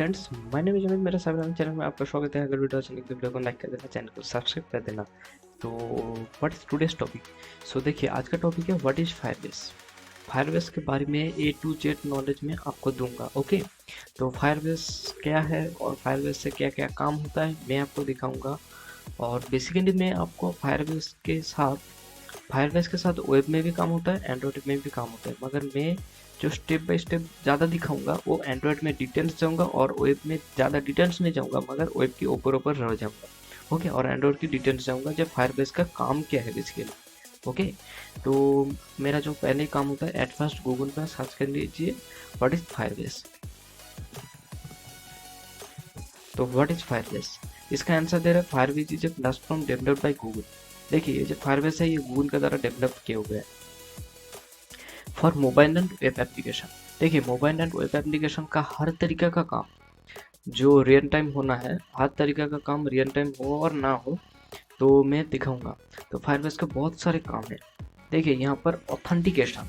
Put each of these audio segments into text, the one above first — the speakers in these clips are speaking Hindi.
Friends, my name is Amit. मेरा साइबर चैनल में आपका स्वागत है। अगर वीडियो अच्छी लगे तो वीडियो को लाइक कर देना, चैनल को सब्सक्राइब कर देना। तो व्हाट इज टुडेस टॉपिक? सो देखिए, आज का टॉपिक है व्हाट इज फायरबेस। फायरबेस के बारे में ए टू जेड नॉलेज में आपको दूंगा। ओके, तो फायरबेस क्या है और फायरबेस से क्या क्या काम होता है मैं आपको दिखाऊंगा। और बेसिकली मैं आपको फायरबेस के साथ वेब में भी काम होता है, एंड्रॉयड में भी काम होता है, मगर मैं जो स्टेप बाय स्टेप ज़्यादा दिखाऊंगा वो एंड्रॉयड में डिटेल्स जाऊंगा और वेब में ज़्यादा डिटेल्स नहीं जाऊंगा, मगर वेब के ऊपर रह जाऊंगा। ओके, और एंड्रॉयड की डिटेल्स जाऊंगा जब फायरबेस का काम क्या है बेसिकली। ओके, तो मेरा जो पहले काम होता है, एट फर्स्ट गूगल में सर्च कर लीजिए व्हाट इज फायरबेस। तो व्हाट इज फायरबेस, इसका आंसर दे रहा है Firebase is a platform developed by Google. देखिए, ये जो फायरबेस है ये गूगल के द्वारा डेवलप किया हुआ है for mobile and web application. देखिए, मोबाइल एंड वेब एप्लीकेशन का हर तरीका का काम जो रियल टाइम होना है, हर तरीका का काम रियल टाइम हो और ना हो, तो मैं दिखाऊंगा। तो फायरबेस के बहुत सारे काम है। देखिए, यहाँ पर ऑथेंटिकेशन,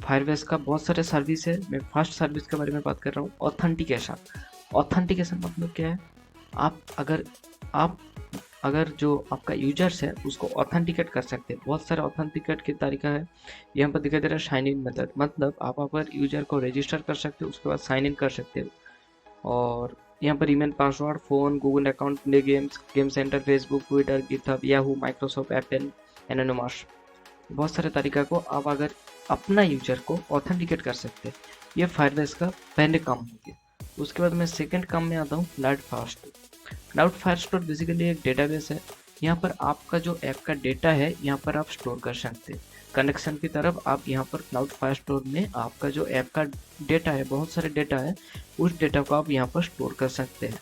फायरबेस का बहुत सारे सर्विस है। मैं फर्स्ट सर्विस के बारे में बात कर रहा हूँ, ऑथेंटिकेशन। ऑथेंटिकेशन मतलब क्या है? आप अगर आप अगर जो आपका यूजर्स है उसको ऑथेंटिकेट कर सकते हैं। बहुत सारे ऑथेंटिकेट के तरीका है। यहाँ पर दिखाई दे रहा है साइन इन मेथड, मतलब आप अगर यूजर को रजिस्टर कर सकते हो उसके बाद साइन इन कर सकते हो। और यहाँ पर email, password, phone, Google account, play games, game centre, Facebook, Twitter, GitHub, Yahoo, Microsoft, Apple, anonymous, बहुत सारे तरीका को आप अगर अपना यूजर को ऑथेंटिकेट कर सकते हैं। ये फायरबेस का पहले काम हो गया। उसके बाद मैं सेकंड काम में आता हूँ, cloud fast. Cloud Firestore basically एक डेटाबेस है। यहाँ पर आपका जो ऐप का डेटा है यहाँ पर आप स्टोर कर सकते हैं। कनेक्शन की तरफ आप यहाँ पर क्लाउड फायरस्टोर में आपका जो ऐप का डेटा है, बहुत सारे डेटा है, उस डेटा को आप यहाँ पर स्टोर कर सकते हैं।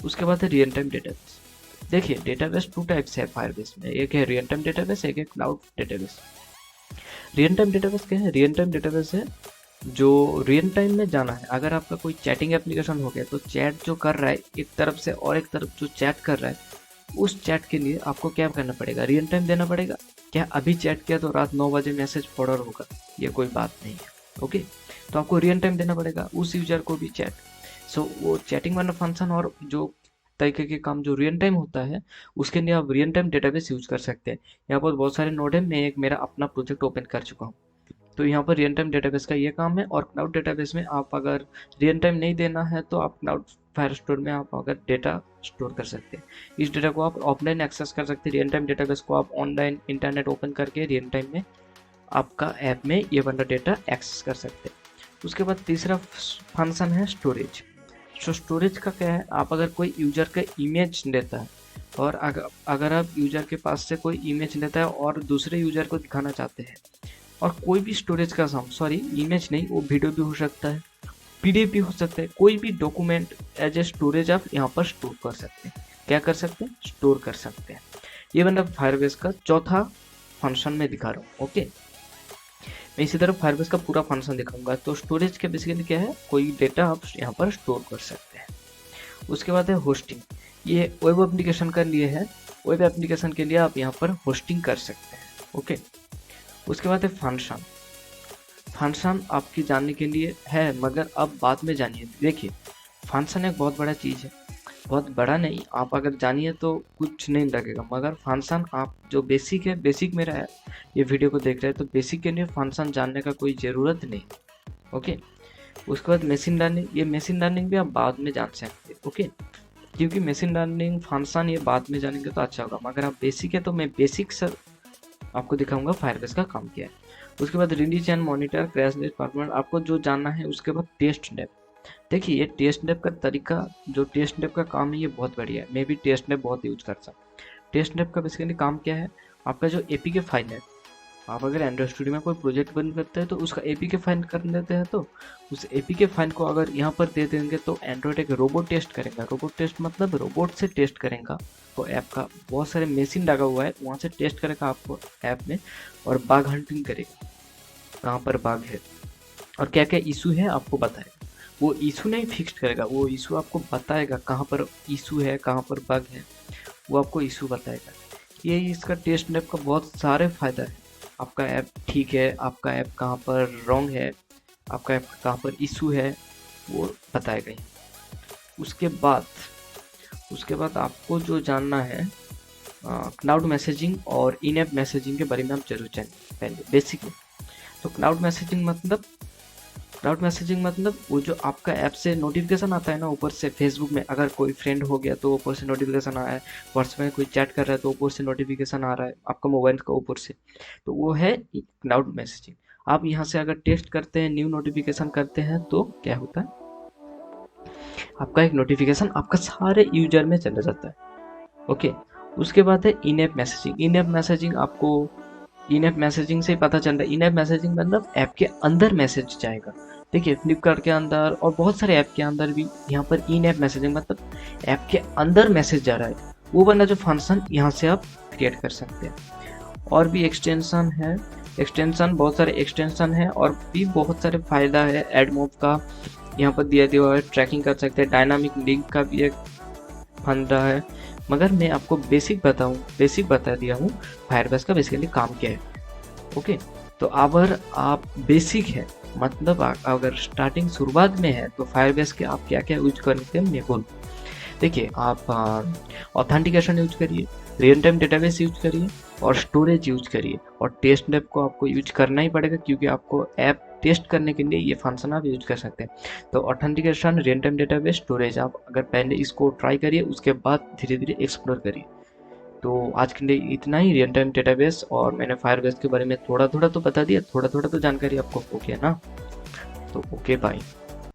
उसके बाद है रियल टाइम डेटाबेस। देखिए, डेटाबेस टू टाइप्स है फायरबेस में, एक है रियल टाइम डेटाबेस, एक है cloud database. Real time database क्या है? रियल टाइम डेटाबेस है जो रियल टाइम में जाना है। अगर आपका कोई चैटिंग एप्लीकेशन हो गया तो चैट जो कर रहा है एक तरफ से और एक तरफ जो चैट कर रहा है, उस चैट के लिए आपको क्या करना पड़ेगा? रियल टाइम देना पड़ेगा। क्या अभी चैट किया तो रात 9 बजे मैसेज फॉरवर्ड होगा? ये कोई बात नहीं है। ओके, तो आपको रियल टाइम देना पड़ेगा उस यूजर को भी चैट। सो वो चैटिंग वाला फंक्शन और जो तरीके के काम जो रियल टाइम होता है उसके लिए आप रियल टाइम डेटाबेस यूज कर सकते हैं। यहाँ पर बहुत सारे नोड है, मैं एक मेरा अपना प्रोजेक्ट ओपन कर चुका हूँ। तो यहाँ पर रियल टाइम डेटाबेस का ये काम है। और क्लाउड डेटाबेस में आप अगर रियल टाइम नहीं देना है तो आप क्लाउड फायरस्टोर में आप अगर डेटा स्टोर कर सकते हैं। इस डेटा को आप ऑफलाइन एक्सेस कर सकते हैं। रियल टाइम डेटाबेस को आप ऑनलाइन इंटरनेट ओपन करके रियल टाइम में आपका ऐप में ये वाला डेटा एक्सेस कर सकते हैं। उसके बाद तीसरा फंक्शन है स्टोरेज। तो स्टोरेज का क्या है? आप अगर कोई यूजर का इमेज लेता है और अगर आप यूजर के पास से कोई इमेज लेता है और दूसरे यूजर को दिखाना चाहते हैं, और कोई भी स्टोरेज का साउंड, सॉरी इमेज नहीं, वो वीडियो भी हो सकता है, पीडीएफ भी हो सकता है, कोई भी डॉक्यूमेंट एज ए स्टोरेज आप यहाँ पर स्टोर कर सकते हैं। क्या कर सकते हैं? स्टोर कर सकते हैं। ये मतलब फायरबेस का चौथा फंक्शन में दिखा रहा हूँ। ओके, मैं इसी तरह फायरबेस का पूरा फंक्शन दिखाऊंगा। तो स्टोरेज के बेसिकली क्या है? कोई डेटा आप यहाँ पर स्टोर कर सकते हैं। उसके बाद है होस्टिंग। ये वेब एप्लीकेशन के लिए है। वेब एप्लीकेशन के लिए आप यहाँ पर होस्टिंग कर सकते हैं। ओके, उसके बाद है फंक्शन। फंक्शन आपकी जानने के लिए है, मगर अब बाद में जानिए। देखिए, फंक्शन एक बहुत बड़ा चीज़ है, बहुत बड़ा नहीं, आप अगर जानिए तो कुछ नहीं लगेगा, मगर फंक्शन आप जो बेसिक है, बेसिक मेरा है, ये वीडियो को देख रहे हैं तो बेसिक के लिए फंक्शन जानने का कोई ज़रूरत नहीं। ओके, उसके बाद मशीन लर्निंग। ये मशीन लर्निंग भी आप बाद में जान सकते हैं। ओके, क्योंकि मशीन लर्निंग फंक्शन ये बाद में जानेंगे तो अच्छा होगा, मगर आप बेसिक है तो मैं बेसिक सर आपको दिखाऊंगा फायरबेस का काम क्या है। उसके बाद release and monitor, crash list, performance, आपको जो जानना है। उसके बाद टेस्ट डेप। देखिए, ये टेस्ट डेप का तरीका, जो टेस्ट डेप का काम है ये बहुत बढ़िया है। मैं भी टेस्ट डेप बहुत यूज करता हूँ। टेस्ट डेप का बेसिकली काम क्या है? आपका जो एपीके फाइल है, आप अगर एंड्रॉइड स्टूडियो में कोई प्रोजेक्ट बंद करते हैं तो उसका एपीके फाइल कर देते हैं, तो उस एपीके फाइल को अगर यहाँ पर दे देंगे तो एंड्रॉइड एक रोबोट टेस्ट करेगा। रोबोट टेस्ट मतलब रोबोट से टेस्ट करेगा वो ऐप का, बहुत सारे मशीन लगा हुआ है वहाँ से टेस्ट करेगा आपको ऐप में, और बाग हंटिंग करेगा कहाँ पर बाग है और क्या क्या इशू है आपको बताएगा। वो इशू नहीं फिक्स करेगा, वो इशू आपको बताएगा कहाँ पर इशू है, कहाँ पर बग है, वो आपको इशू बताएगा। ये इसका टेस्ट ऐप का बहुत सारे फायदा है। आपका ऐप ठीक है, आपका ऐप कहाँ पर रॉन्ग है, आपका ऐप कहाँ पर इशू है, वो बताएगा ही। उसके बाद आपको जो जानना है क्लाउड मैसेजिंग और इन ऐप मैसेजिंग के बारे में आप जरूर जानिए पहले बेसिक में। तो क्लाउड मैसेजिंग मतलब वो जो आपका ऐप से नोटिफिकेशन आता है ना, ऊपर से फेसबुक में अगर कोई फ्रेंड हो गया तो ऊपर से नोटिफिकेशन आया है, व्हाट्सएप में कोई चैट कर रहा है तो ऊपर से नोटिफिकेशन आ रहा है आपका मोबाइल का ऊपर से, तो वो है क्लाउड मैसेजिंग। आप यहाँ से अगर टेस्ट करते हैं, न्यू नोटिफिकेशन करते हैं तो क्या होता है, आपका एक नोटिफिकेशन आपका सारे यूजर में चला जाता है। ओके, उसके बाद है इन ऐप मैसेजिंग। इन ऐप मैसेजिंग से पता चल रहा है, इन ऐप मैसेजिंग मतलब ऐप के अंदर मैसेज जाएगा। देखिए फ्लिपकार्ट के अंदर और बहुत सारे ऐप के अंदर भी यहाँ पर इन ऐप मैसेजिंग मतलब ऐप के अंदर मैसेज जा रहा है, वो वाला जो फंक्शन यहाँ से आप क्रिएट कर सकते हैं। और भी बहुत सारे एक्सटेंशन है और भी बहुत सारे फायदा है। एडमोब का यहाँ पर दिया हुआ है, ट्रैकिंग कर सकते हैं। डायनामिक लिंक का भी एक फंडा है, मगर मैं आपको बेसिक बता दिया हूँ फायरबेस का बेसिकली काम क्या है। ओके, तो अगर आप बेसिक है मतलब अगर स्टार्टिंग शुरुआत में है तो फायरबेस के आप क्या क्या यूज करते हैं मैं बोलूँ। देखिए आप ऑथेंटिकेशन यूज करिए, रियल टाइम डेटाबेस यूज करिए और स्टोरेज यूज करिए, और टेस्ट ऐप को आपको यूज करना ही पड़ेगा क्योंकि आपको ऐप टेस्ट करने के लिए ये फंक्शन आप यूज कर सकते हैं। तो authentication, real time database, storage, आप अगर पहले इसको ट्राई करिए उसके बाद धीरे धीरे एक्सप्लोर करिए। तो आज के लिए इतना ही रियल टाइम डेटाबेस, और मैंने फायरबेस के बारे में थोड़ा थोड़ा तो बता दिया, थोड़ा थोड़ा तो जानकारी आपको हो गया ना। तो ओके बाय।